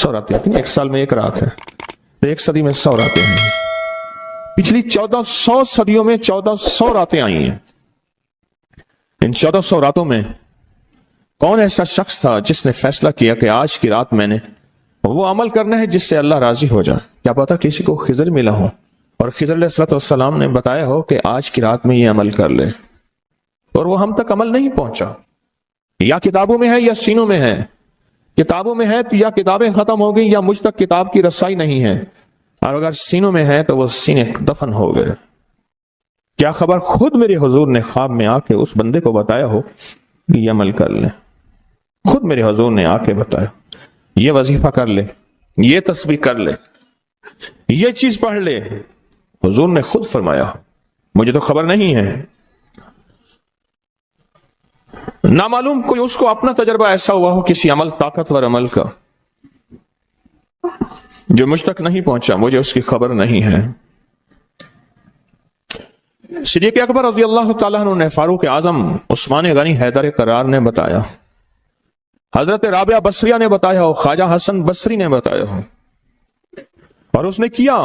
100 راتیں آتی ہیں، ایک سال میں ایک رات ہے تو ایک صدی میں 100 راتیں ہیں۔ پچھلی 1400 صدیوں میں 1400 راتیں آئی ہیں۔ ان 1400 راتوں میں کون ایسا شخص تھا جس نے فیصلہ کیا کہ آج کی رات میں نے وہ عمل کرنا ہے جس سے اللہ راضی ہو جائے؟ کیا پتا کسی کو خضر ملا ہو اور خضر علیہ السلام نے بتایا ہو کہ آج کی رات میں یہ عمل کر لے، اور وہ ہم تک عمل نہیں پہنچا۔ یا کتابوں میں ہے یا سینوں میں ہے، کتابوں میں ہے تو یا کتابیں ختم ہو گئی یا مجھ تک کتاب کی رسائی نہیں ہے، اور اگر سینوں میں ہے تو وہ سینے دفن ہو گئے۔ کیا خبر خود میرے حضور نے خواب میں آ کے اس بندے کو بتایا ہو کہ یہ عمل کر لے، خود میرے حضور نے آ کے بتایا یہ وظیفہ کر لے، یہ تسبیح کر لے، یہ چیز پڑھ لے۔ حضور نے خود فرمایا مجھے تو خبر نہیں ہے۔ نامعلوم کوئی اس کو اپنا تجربہ ایسا ہوا ہو کسی عمل، طاقتور عمل کا، جو مجھ تک نہیں پہنچا، مجھے اس کی خبر نہیں ہے۔ صدیق اکبر رضی اللہ تعالیٰ عنہ نے فاروق اعظم عثمان غنی حیدر کرار نے بتایا، حضرت رابعہ بصریہ نے بتایا ہو، خواجہ حسن بصری نے بتایا ہو، اور اس نے کیا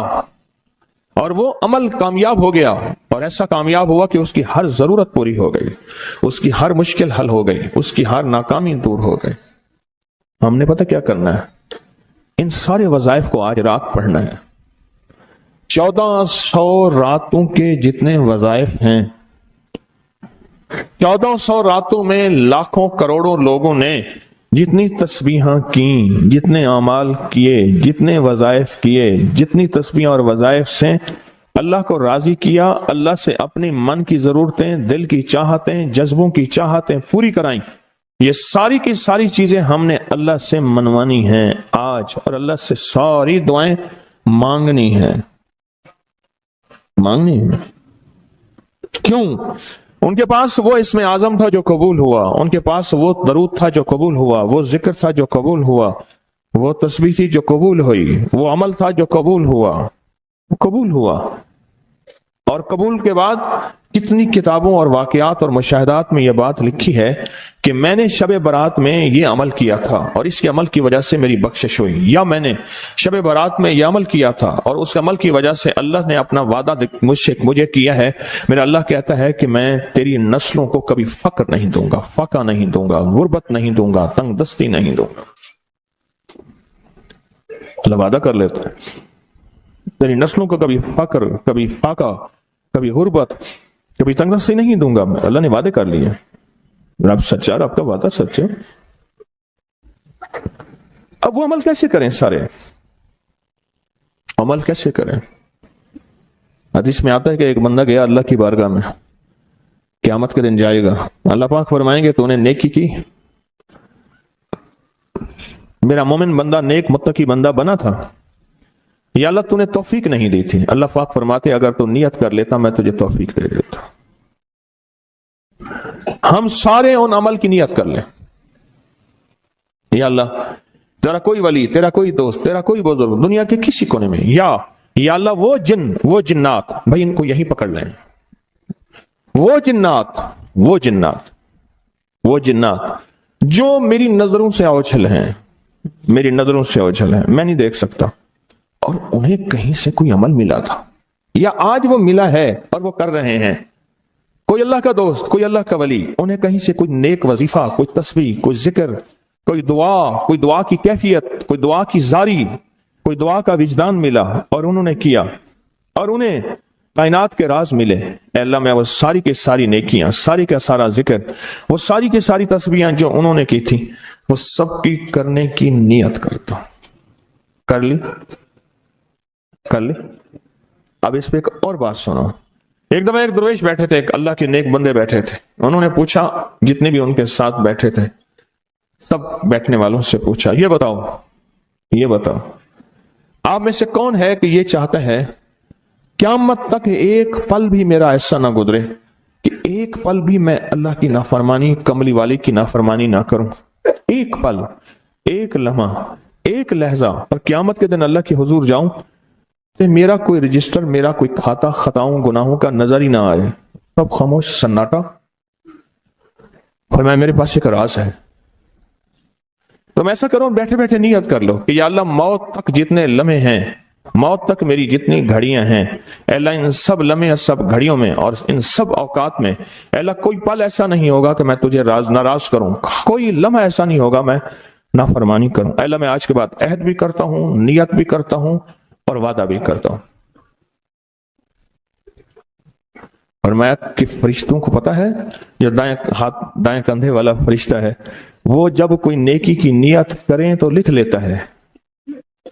اور وہ عمل کامیاب ہو گیا، اور ایسا کامیاب ہوا کہ اس کی ہر ضرورت پوری ہو گئی، اس کی ہر مشکل حل ہو گئی، اس کی ہر ناکامی دور ہو گئی۔ ہم نے پتہ کیا کرنا ہے؟ ان سارے وظائف کو آج رات پڑھنا ہے۔ 1400 راتوں کے جتنے وظائف ہیں، 1400 راتوں میں لاکھوں کروڑوں لوگوں نے جتنی تسبیحاں کیں، جتنے اعمال کیے، جتنے وظائف کیے، جتنی تسبیحاں اور وظائف سے اللہ کو راضی کیا، اللہ سے اپنی من کی ضرورتیں، دل کی چاہتیں، جذبوں کی چاہتیں پوری کرائیں، یہ ساری کی ساری چیزیں ہم نے اللہ سے منوانی ہیں آج، اور اللہ سے ساری دعائیں مانگنی ہیں۔ کیوں؟ ان کے پاس وہ اسم اعظم تھا جو قبول ہوا، ان کے پاس وہ درود تھا جو قبول ہوا، وہ ذکر تھا جو قبول ہوا، وہ تسبیح تھی جو قبول ہوئی، وہ عمل تھا جو قبول ہوا۔ اور قبول کے بعد کتنی کتابوں اور واقعات اور مشاہدات میں یہ بات لکھی ہے کہ میں نے شب برات میں یہ عمل کیا تھا اور اس کے عمل کی وجہ سے میری بخشش ہوئی، یا میں نے شب برات میں یہ عمل کیا تھا اور اس عمل کی وجہ سے اللہ نے اپنا وعدہ مجھے کیا ہے۔ میرا اللہ کہتا ہے کہ میں تیری نسلوں کو کبھی فقر نہیں دوں گا، فقہ نہیں دوں گا، غربت نہیں دوں گا، تنگ دستی نہیں دوں گا۔ اللہ وعدہ کر لیتا ہے تیری نسلوں کو کبھی فقر، کبھی فاقہ، کبھی غربت، کبھی تنگ دستی نہیں دوں گا۔ اللہ نے وعدے کر لیے، رب سچا، رب کا وعدہ سچا۔ اب وہ عمل کیسے کریں؟ سارے عمل کیسے کریں؟ حدیث میں آتا ہے کہ ایک بندہ گیا اللہ کی بارگاہ میں، قیامت کے دن جائے گا، اللہ پاک فرمائیں گے تو نے نیکی کی، میرا مومن بندہ نیک متقی بندہ بنا تھا، یا اللہ تو نے توفیق نہیں دی تھی؟ اللہ پاک فرماتے اگر تو نیت کر لیتا میں تجھے توفیق دے دیتا۔ ہم سارے ان عمل کی نیت کر لیں، یا اللہ تیرا کوئی ولی، تیرا کوئی دوست، تیرا کوئی بزرگ دنیا کے کسی کونے میں، یا اللہ وہ جن، وہ جنات، بھائی ان کو یہی پکڑ لیں، وہ جنات جو میری نظروں سے اوجھل ہیں، میں نہیں دیکھ سکتا، اور انہیں کہیں سے کوئی عمل ملا تھا یا آج وہ ملا ہے اور وہ کر رہے ہیں، کوئی اللہ کا دوست، کوئی اللہ کا ولی، انہیں کہیں سے کوئی نیک وظیفہ، کوئی تسبیح، کوئی ذکر، کوئی دعا کی کیفیت، کوئی دعا کی زاری، کوئی دعا کا وجدان ملا اور انہوں نے کیا، اور انہیں کائنات کے راز ملے۔ اے اللہ میں وہ ساری کے ساری نیکیاں، ساری کا سارا ذکر، وہ ساری کے ساری تسبیحاں جو انہوں نے کی تھی، وہ سب کی کرنے کی نیت کرتا ہوں۔ کر لی؟ اب اس پہ ایک اور بات سنو۔ ایک دفعہ ایک درویش بیٹھے تھے، ایک اللہ کے نیک بندے بیٹھے تھے، انہوں نے پوچھا، جتنے بھی ان کے ساتھ بیٹھے تھے سب بیٹھنے والوں سے پوچھا، یہ بتاؤ آپ میں سے کون ہے کہ یہ چاہتا ہے قیامت تک ایک پل بھی میرا ایسا نہ گزرے کہ ایک پل بھی میں اللہ کی نافرمانی، کملی والی کی نافرمانی نہ کروں؟ ایک پل، ایک لمحہ، ایک لہجہ، اور قیامت کے دن اللہ کے حضور جاؤں کہ میرا کوئی رجسٹر، میرا کوئی کھاتا خطاؤں گناہوں کا نظر ہی نہ آئے، سب خاموش، سناٹا۔ فرمایا میرے پاس ایک راز ہے، تم ایسا کرو، بیٹھے بیٹھے نیت کر لو کہ یا اللہ موت تک جتنے لمحے ہیں، موت تک میری جتنی گھڑیاں ہیں، اے اللہ ان سب لمحے، سب گھڑیوں میں اور ان سب اوقات میں اے اللہ کوئی پل ایسا نہیں ہوگا کہ میں تجھے ناراض کروں، کوئی لمحہ ایسا نہیں ہوگا میں نافرمانی کروں۔ اے اللہ میں آج کے بعد عہد بھی کرتا ہوں، نیت بھی کرتا ہوں اور وعدہ بھی کرتا ہوں۔ اور میں کہ فرشتوں کو پتا ہے، جو دائیں کندھے والا فرشتہ ہے وہ جب کوئی نیکی کی نیت کریں تو لکھ لیتا ہے،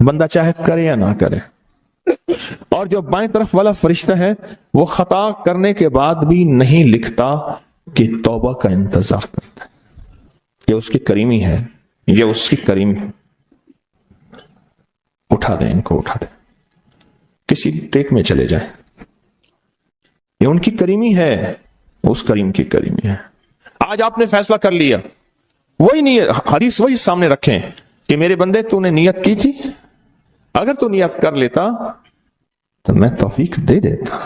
بندہ چاہے کرے یا نہ کرے۔ اور جو بائیں طرف والا فرشتہ ہے وہ خطا کرنے کے بعد بھی نہیں لکھتا کہ توبہ کا انتظار کرتا ہے۔ یہ اس کی کریمی ہے، یہ اس کی کریمی۔ اٹھا دیں ان کو، اٹھا دیں، کسی ٹیک میں چلے جائیں، یہ ان کی کریمی ہے، اس کریم کی کریمی ہے۔ آج آپ نے فیصلہ کر لیا، وہی نیت، حدیث وہی سامنے رکھیں کہ میرے بندے تو نے نیت کی تھی، اگر تو نیت کر لیتا تو میں توفیق دے دیتا۔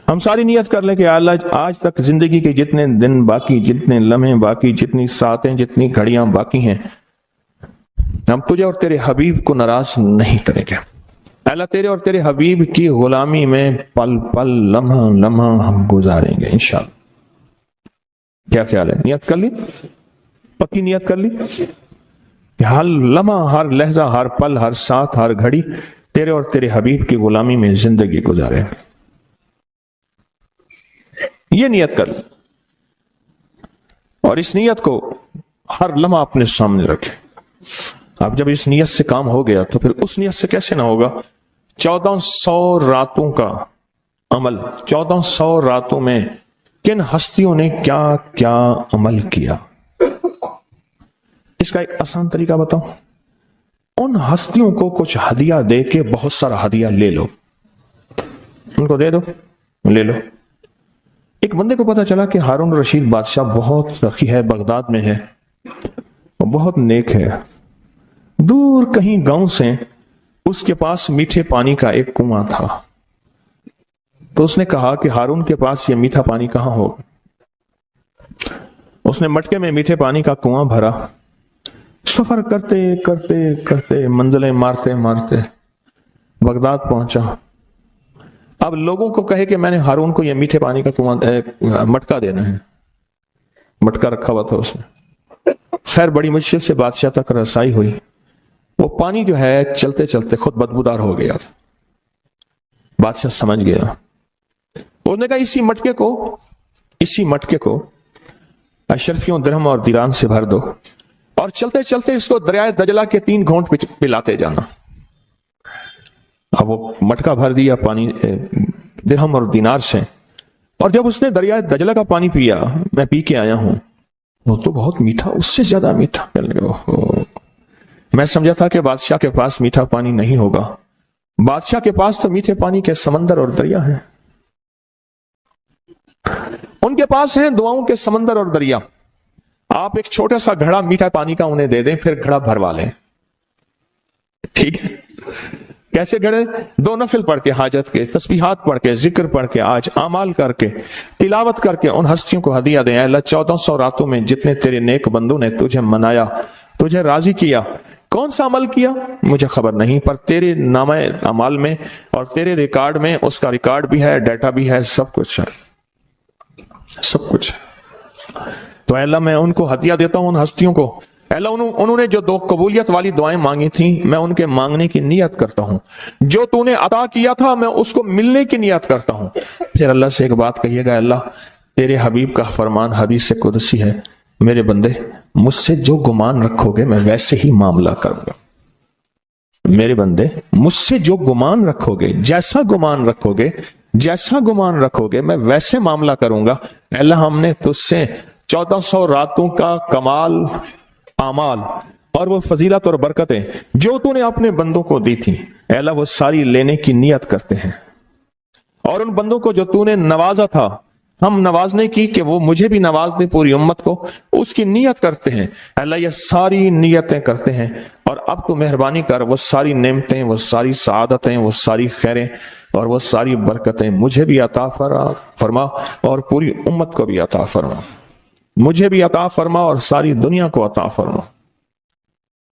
ہم ساری نیت کر لیں کہ اللہ آج تک زندگی کے جتنے دن باقی، جتنے لمحے باقی، جتنی ساعتیں، جتنی گھڑیاں باقی ہیں، ہم تجھے اور تیرے حبیب کو ناراض نہیں کریں گے۔ اللہ تیرے اور تیرے حبیب کی غلامی میں پل پل، لمحہ لمحہ ہم گزاریں گے انشاءاللہ۔ کیا خیال ہے؟ نیت کر لی، پکی نیت کر لی کہ ہر لمحہ، ہر لہجہ، ہر پل، ہر ساتھ، ہر گھڑی تیرے اور تیرے حبیب کی غلامی میں زندگی گزارے۔ یہ نیت کر لی اور اس نیت کو ہر لمحہ اپنے سامنے رکھے۔ اب جب اس نیت سے کام ہو گیا تو پھر اس نیت سے کیسے نہ ہوگا؟ 1400 راتوں کا عمل، 1400 راتوں میں کن ہستیوں نے کیا کیا عمل کیا، اس کا ایک آسان طریقہ بتاؤں۔ ان ہستیوں کو کچھ ہدیہ دے کے بہت سارا ہدیہ لے لو، ان کو دے دو، لے لو۔ ایک بندے کو پتا چلا کہ ہارون رشید بادشاہ بہت سخی ہے، بغداد میں ہے، وہ بہت نیک ہے۔ دور کہیں گاؤں سے اس کے پاس میٹھے پانی کا ایک کنواں تھا، تو اس نے کہا کہ ہارون کے پاس یہ میٹھا پانی کہاں ہوگا؟ اس نے مٹکے میں میٹھے پانی کا کنواں بھرا، سفر کرتے کرتے کرتے، منزلیں مارتے مارتے بغداد پہنچا۔ اب لوگوں کو کہے کہ میں نے ہارون کو یہ میٹھے پانی کا کنواں مٹکا دینا ہے، مٹکا رکھا ہوا تھا اس نے۔ خیر بڑی مشکل سے بادشاہ تک رسائی ہوئی، وہ پانی جو ہے چلتے چلتے خود بدبودار ہو گیا تھا۔ بادشاہ سمجھ گیا، انہوں نے کہا اسی مٹکے کو اشرفیوں، درہم اور دیران سے بھر دو اور چلتے چلتے اس کو دریائے دجلہ کے 3 گھونٹ پلاتے جانا۔ اب وہ مٹکا بھر دیا پانی درہم اور دینار سے، اور جب اس نے دریائے دجلہ کا پانی پیا، میں پی کے آیا ہوں، وہ تو بہت میٹھا، اس سے زیادہ میٹھا۔ میں سمجھا تھا کہ بادشاہ کے پاس میٹھا پانی نہیں ہوگا، بادشاہ کے پاس تو میٹھے پانی کے سمندر اور دریا ہیں، ان کے پاس ہیں دعاؤں کے سمندر اور دریا۔ آپ ایک چھوٹا سا گھڑا میٹھا پانی کا انہیں دے دیں، پھر گھڑا بھروا لیں، ٹھیک ہے؟ کیسے گھڑے؟ 2 نفل پڑھ کے، حاجت کے، تسبیحات پڑھ کے، ذکر پڑھ کے، آج اعمال کر کے، تلاوت کر کے ان ہستیوں کو ہدیہ دیں۔ اے اللہ 1400 راتوں میں جتنے تیرے نیک بندوں نے تجھے منایا، تجھے راضی کیا، کون سا عمل کیا مجھے خبر نہیں، پر تیرے نامہ اعمال میں اور تیرے ریکارڈ میں اس کا ریکارڈ بھی ہے، ڈیٹا بھی ہے، سب کچھ ہے، سب کچھ ہے۔ تو اے اللہ میں ان کو ہدیہ دیتا ہوں، ان ہستیوں کو۔ اے اللہ انہوں نے جو 2 قبولیت والی دعائیں مانگی تھیں، میں ان کے مانگنے کی نیت کرتا ہوں، جو تو نے عطا کیا تھا میں اس کو ملنے کی نیت کرتا ہوں۔ پھر اللہ سے ایک بات کہیے گا، اللہ تیرے حبیب کا فرمان حدیث قدسی ہے، میرے بندے مجھ سے جو گمان رکھو گے میں ویسے ہی معاملہ کروں گا۔ میرے بندے مجھ سے جو گمان رکھو گے، جیسا گمان رکھو گے، جیسا گمان رکھو گے میں ویسے معاملہ کروں گا۔ اے اللہ ہم نے تجھ سے 1400 راتوں کا کمال اعمال اور وہ فضیلت اور برکتیں جو تو نے اپنے بندوں کو دی تھی، اے اللہ وہ ساری لینے کی نیت کرتے ہیں، اور ان بندوں کو جو تو نے نوازا تھا ہم نوازنے کی کہ وہ مجھے بھی نواز دے، پوری امت کو، اس کی نیت کرتے ہیں۔ اللہ یہ ساری نیتیں کرتے ہیں، اور اب تو مہربانی کر وہ ساری نعمتیں، وہ ساری سعادتیں، وہ ساری خیریں اور وہ ساری برکتیں مجھے بھی عطا فرما اور پوری امت کو بھی عطا فرما، مجھے بھی عطا فرما اور ساری دنیا کو عطا فرما۔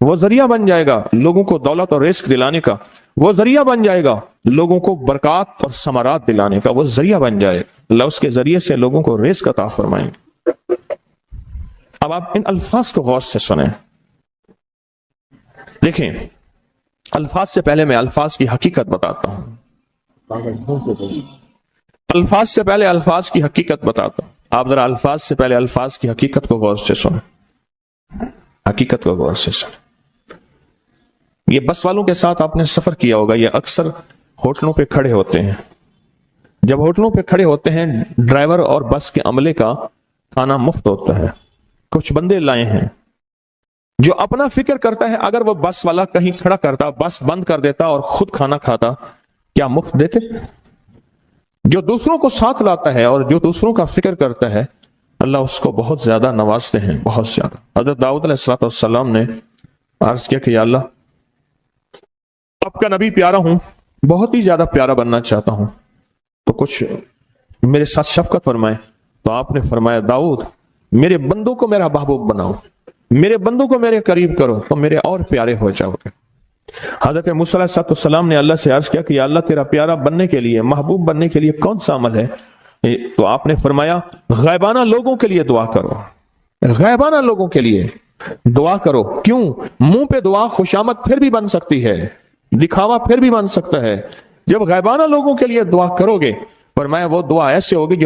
وہ ذریعہ بن جائے گا لوگوں کو دولت اور رزق دلانے کا، وہ ذریعہ بن جائے گا لوگوں کو برکات اور ثمرات دلانے کا، وہ ذریعہ بن جائے، اللہ اس کے ذریعے سے لوگوں کو رزق عطا فرمائیں گے۔ اب آپ ان الفاظ کو غور سے سنیں، دیکھیں الفاظ سے پہلے میں الفاظ کی حقیقت بتاتا ہوں، الفاظ سے پہلے الفاظ کی حقیقت بتاتا ہوں، آپ ذرا الفاظ سے پہلے الفاظ کی حقیقت کو غور سے سنیں، حقیقت کو غور سے سنیں۔ یہ بس والوں کے ساتھ آپ نے سفر کیا ہوگا، یہ اکثر ہوٹلوں پہ کھڑے ہوتے ہیں، جب ہوٹلوں پہ کھڑے ہوتے ہیں ڈرائیور اور بس کے عملے کا کھانا مفت ہوتا ہے، کچھ بندے لائے ہیں جو اپنا فکر کرتا ہے اگر وہ بس والا کہیں کھڑا کرتا، بس بند کر دیتا اور خود کھانا کھاتا، کیا مفت دیتے؟ جو دوسروں کو ساتھ لاتا ہے اور جو دوسروں کا فکر کرتا ہے اللہ اس کو بہت زیادہ نوازتے ہیں، بہت زیادہ۔ حضرت داؤد علیہ السلام نے عرض کیا کہ یا اللہ آپ کا نبی پیارا ہوں، بہت ہی زیادہ پیارا بننا چاہتا ہوں، تو کچھ میرے ساتھ شفقت فرمائے۔ تو آپ نے فرمایا داؤد میرے بندوں کو میرا محبوب بناؤ، میرے بندوں کو میرے قریب کرو تو میرے اور پیارے ہو جاؤ گے۔ حضرت موسیٰ علیہ السلام نے اللہ سے عرض کیا کہ یا اللہ تیرا پیارا بننے کے لیے، محبوب بننے کے لیے کون سا عمل ہے؟ تو آپ نے فرمایا غائبانہ لوگوں کے لیے دعا کرو، غائبانہ لوگوں کے لیے دعا کرو۔ کیوں؟ منہ پہ دعا خوشامد پھر بھی بن سکتی ہے، دکھاوا پھر بھی بن سکتا ہے، جب غائبانہ لوگوں کے لیے دعا کرو گے فرمایا وہ دعا ایسے ہوگی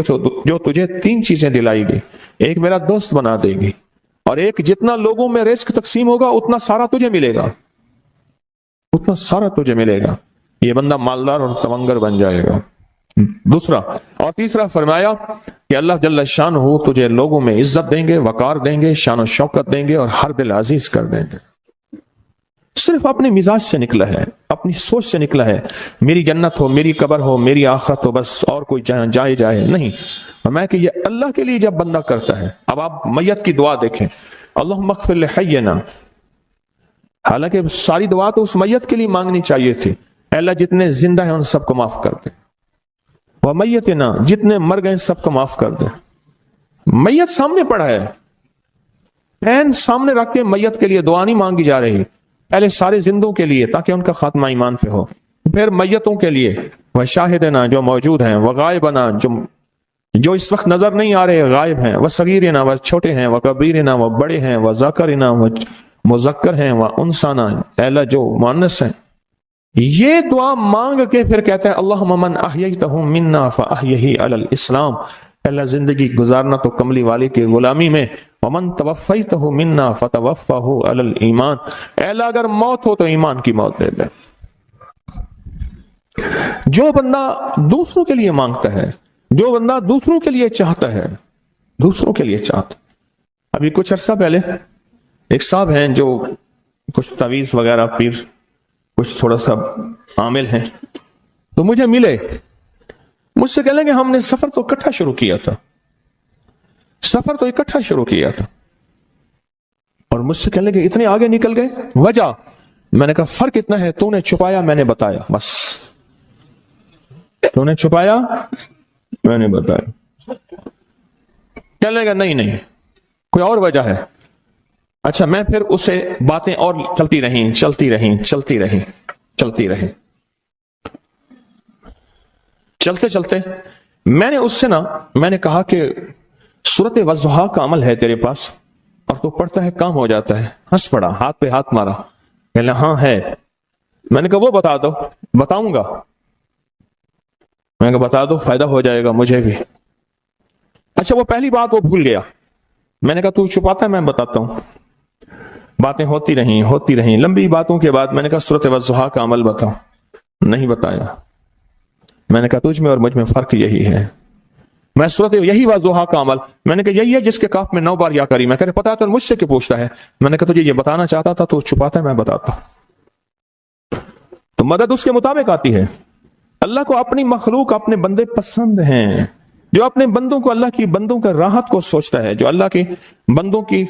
جو تجھے 3 چیزیں دلائے گی، ایک میرا دوست بنا دے گی، اور ایک جتنا لوگوں میں رزق تقسیم ہوگا اتنا سارا تجھے ملے گا، اتنا سارا تجھے ملے گا، یہ بندہ مالدار اور تمنگر بن جائے گا۔ دوسرا اور تیسرا فرمایا کہ اللہ جل شان ہو تجھے لوگوں میں عزت دیں گے، وقار دیں گے، شان و شوکت دیں گے اور ہر دل عزیز کر دیں گے۔ صرف اپنے مزاج سے نکلا ہے، اپنی سوچ سے نکلا ہے میری جنت ہو، میری قبر ہو، میری آخرت ہو، بس اور کوئی جائے نہیں۔ میں کہ یہ اللہ کے لیے جب بندہ کرتا ہے۔ اب آپ میت کی دعا دیکھیں، اللہم اغفر لحینا، حالانکہ ساری دعا تو اس میت کے لیے مانگنی چاہیے تھی، اے اللہ جتنے زندہ ہیں ان سب کو معاف کر دے، ومیتنا جتنے مر گئے سب کو معاف کر دے۔ میت سامنے پڑا ہے، پین سامنے رکھ کے میت کے لیے دعا نہیں مانگی جا رہی، پہلے سارے زندوں کے لیے تاکہ ان کا خاتمہ ایمان پہ ہو، پھر میتوں کے لیے، وہ شاہدنا جو موجود ہیں، وہ غائبنا جو اس وقت نظر نہیں آ رہے غائب ہیں، وہ صغیرنا وہ چھوٹے ہیں، وہ کبیرنا وہ بڑے ہیں، وہ ذکرنا وہ مذکر ہیں، وہ انسانا اے اللہ جو مؤنث ہیں۔ یہ دعا مانگ کے پھر کہتا ہے اللہم من احییتہ منا فاحیہ علی الاسلام، اللہ زندگی گزارنا تو کملی والے کی غلامی میں، ومن توفیتہ منا فتوفہ علی الایمان، اے اللہ اگر موت ہو تو ایمان کی موت دے دے۔ جو بندہ دوسروں کے لیے مانگتا ہے، جو بندہ دوسروں کے لیے چاہتا ہے، دوسروں کے لیے چاہتا۔ ابھی کچھ عرصہ پہلے ایک صاحب ہیں جو کچھ تعویذ وغیرہ پیر کچھ تھوڑا سا عامل ہیں، تو مجھے ملے، مجھ سے کہنے لگے ہم نے سفر تو اکٹھا شروع کیا تھا، سفر تو اکٹھا شروع کیا تھا، اور مجھ سے کہنے لگے اتنے آگے نکل گئے، وجہ؟ میں نے کہا فرق اتنا ہے تو نے چھپایا میں نے بتایا، بس تو نے چھپایا میں نے بتایا۔ کہنے لگا نہیں کوئی اور وجہ ہے۔ اچھا میں پھر اسے باتیں اور چلتی رہیں چلتے میں نے اس سے میں نے کہا کہ سورت والضحیٰ کا عمل ہے تیرے پاس اور تو پڑھتا ہے کام ہو جاتا ہے؟ ہنس پڑا، ہاتھ پہ ہاتھ مارا، کہنے لگا ہاں ہے۔ میں نے کہا وہ بتا دو۔ بتاؤں گا، میں نے کہا بتا دو فائدہ ہو جائے گا مجھے بھی۔ اچھا وہ پہلی بات وہ بھول گیا، میں نے کہا تو چھپاتا ہے میں بتاتا ہوں۔ باتیں ہوتی رہیں لمبی باتوں کے بعد میں نے کہا سورۃ والضحیٰ کا عمل بتاؤ، نہیں بتایا۔ میں نے کہا تجھ میں اور مجھ میں فرق یہی ہے، میں سورۃ یہی والضحیٰ کا عمل، میں نے کہا یہی ہے جس کے کاف میں 9 بار یا کری، میں کہہ رہے پتا ہے تو مجھ سے کیوں پوچھتا ہے؟ میں نے کہا تجھے یہ بتانا چاہتا تھا تو چھپاتا ہے میں بتاتا ہوں۔ تو مدد اس کے مطابق آتی ہے۔ اللہ کو اپنی مخلوق اپنے بندے پسند ہیں، جو اپنے بندوں کو اللہ کی بندوں کا راحت کو سوچتا ہے، جو اللہ کے بندوں کی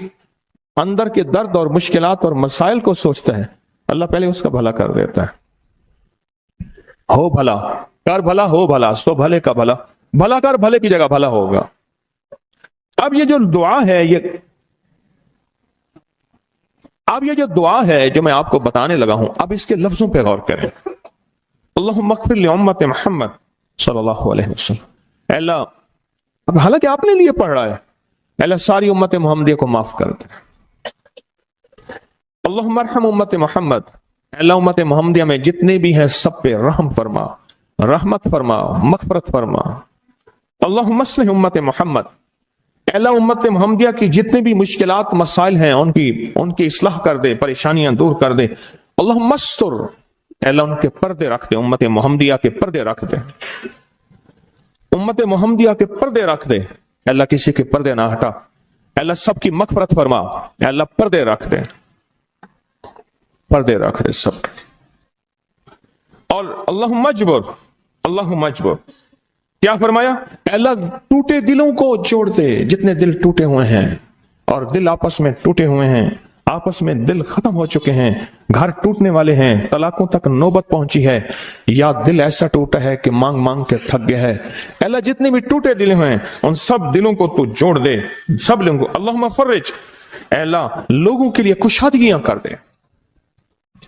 اندر کے درد اور مشکلات اور مسائل کو سوچتا ہے، اللہ پہلے اس کا بھلا کر دیتا ہے۔ ہو بھلا کر بھلا، ہو بھلا سو بھلے کا بھلا، بھلا کر بھلے کی جگہ بھلا ہوگا۔ اب یہ جو دعا ہے یہ اب یہ جو دعا ہے جو میں آپ کو بتانے لگا ہوں، اب اس کے لفظوں پہ غور کریں. اللہم اغفر لامت محمد صلی اللہ علیہ وسلم. اے اللہ، اب حالانکہ آپ نے لیے پڑھ رہا ہے، اے اللہ ساری امت محمدیہ کو معاف کر دے. اللہم ارحم امت محمد، اے اللہ امت محمدیہ میں جتنے بھی ہیں سب پہ رحم فرما، رحمت فرما، مغفرت فرما. اللہم اصلح امت محمد، اے اللہ امت محمدیہ کی جتنے بھی مشکلات مسائل ہیں ان کی اصلاح کر دے، پریشانیاں دور کر دے. اللہم استر، اے اللہ ان کے پردے رکھ دے، امت محمدیہ کے پردے رکھ دے، امت محمدیہ کے پردے رکھ دے. اے اللہ کسی کے پردے نہ ہٹا. اے اللہ سب کی مغفرت فرما. اے اللہ پردے رکھ دے، پردے رکھ دے سب. اور اللہم اجبر، اللہم اجبر، کیا فرمایا؟ اے اللہ ٹوٹے دلوں کو جوڑ دے، جتنے دل ٹوٹے ہوئے ہیں اور دل آپس میں ٹوٹے ہوئے ہیں، آپس میں دل ختم ہو چکے ہیں، گھر ٹوٹنے والے ہیں، طلاقوں تک نوبت پہنچی ہے، یا دل ایسا ٹوٹا ہے کہ مانگ مانگ کے تھک گیا ہے. اے اللہ جتنے بھی ٹوٹے دل ہیں ان سب دلوں کو تو جوڑ دے، سب لوگوں کو. اللہم فرج، اے اللہ لوگوں کے لیے کشادگیاں کر دے،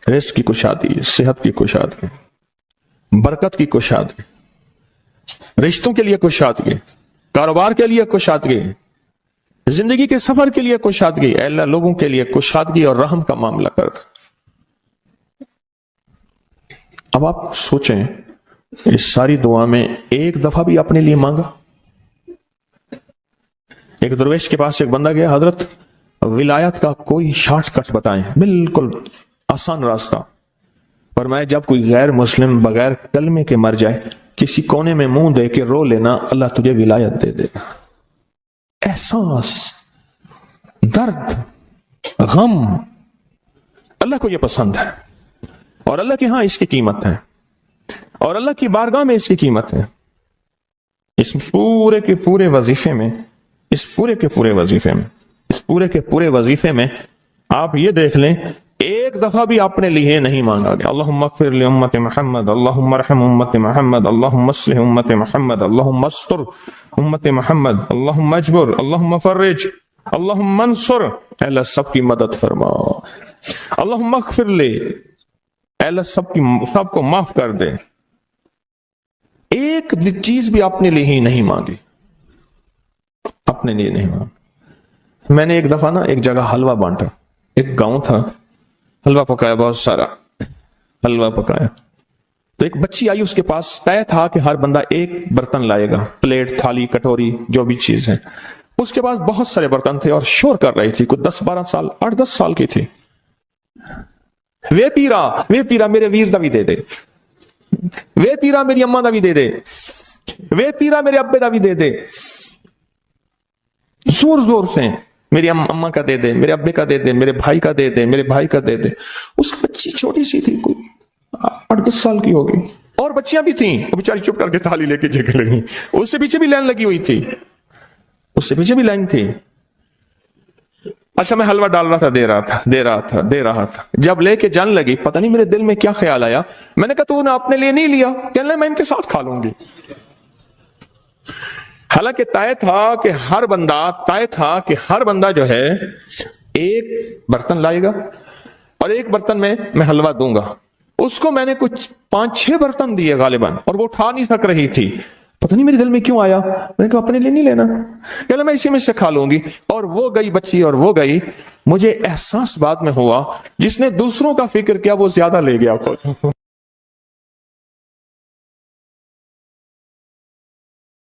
رزق کی کشادگی، صحت کی کشادگی، برکت کی کشادگی، رشتوں کے لیے کشادگی، کاروبار کے لیے کشادگی، زندگی کے سفر کے لیے کشادگی. اے اللہ لوگوں کے لیے کشادگی اور رحم کا معاملہ کر دے. اب آپ سوچیں اس ساری دعا میں ایک دفعہ بھی اپنے لیے مانگا؟ ایک درویش کے پاس ایک بندہ گیا، حضرت ولایت کا کوئی شارٹ کٹ بتائیں، بالکل آسان راستہ. فرمایا جب کوئی غیر مسلم بغیر کلمے کے مر جائے، کسی کونے میں منہ دے کے رو لینا، اللہ تجھے ولایت دے دے گا. احساس، درد، غم، اللہ کو یہ پسند ہے، اور اللہ کے ہاں اس کی قیمت ہے، اور اللہ کی بارگاہ میں اس کی قیمت ہے. اس پورے کے پورے وظیفے میں، اس پورے کے پورے وظیفے میں آپ یہ دیکھ لیں ایک دفعہ بھی اپنے لیے نہیں مانگا گیا. اللہم اغفر لامت محمد، اللہم ارحم امت محمد، اللہم اصلح امت محمد، اللہم استر امت محمد، اللہم اجبر، اللہم فرج، اللہم انصر. اے اللہ سب کی مدد فرما. اللہم اغفر لے، اے اللہ سب کو معاف کر دے. ایک چیز بھی اپنے لیے ہی نہیں مانگی، اپنے لیے نہیں مانگی. میں نے ایک دفعہ ایک جگہ حلوہ بانٹا، ایک گاؤں تھا، حلوہ پکایا، بہت سارا حلوہ پکایا. تو ایک بچی آئی، اس کے پاس طے تھا کہ ہر بندہ ایک برتن لائے گا، پلیٹ، تھالی، کٹوری، جو بھی چیز ہے. اس کے پاس بہت سارے برتن تھے اور شور کر رہی تھی، کوئی 10-12 سال، 8-10 سال کی تھی. وے پیرا میرے ویر دا بھی دے دے، وے پیرا میری اماں دا بھی دے دے، وے پیرا میرے ابے دا بھی دے دے. زور زور سے میری اماں کا دے دے، میرے ابے کا دے دے، میرے بھائی کا دے دے، میرے بھائی کا دے دے. اس کی بچی چھوٹی سی تھی، کوئی 8-10 سال کی ہوگی، اور بچیاں بھی تھیں. وہ بیچاری چپ کر کے تھالی لے کے جگہ لگی. اس سے پیچھے بھی لائن لگی ہوئی تھی، اس سے پیچھے بھی لائن تھی. اچھا میں حلوہ ڈال رہا تھا، دے رہا تھا. جب لے کے جان لگی، پتہ نہیں میرے دل میں کیا خیال آیا. میں نے کہا تو نے اپنے لیے نہیں لیا؟ کہنے لگا میں ان کے ساتھ کھا لوں گی. حالانکہ طے تھا کہ ہر بندہ جو ہے ایک برتن لائے گا اور ایک برتن میں حلوہ دوں گا. اس کو میں نے کچھ 5-6 برتن دیے غالباً، اور وہ اٹھا نہیں سک رہی تھی. پتہ نہیں میرے دل میں کیوں آیا، میں نے کہا اپنے لیے نہیں لینا، کہ میں اسی میں سے کھا لوں گی. اور وہ گئی بچی، اور وہ گئی. مجھے احساس بعد میں ہوا جس نے دوسروں کا فکر کیا وہ زیادہ لے گیا.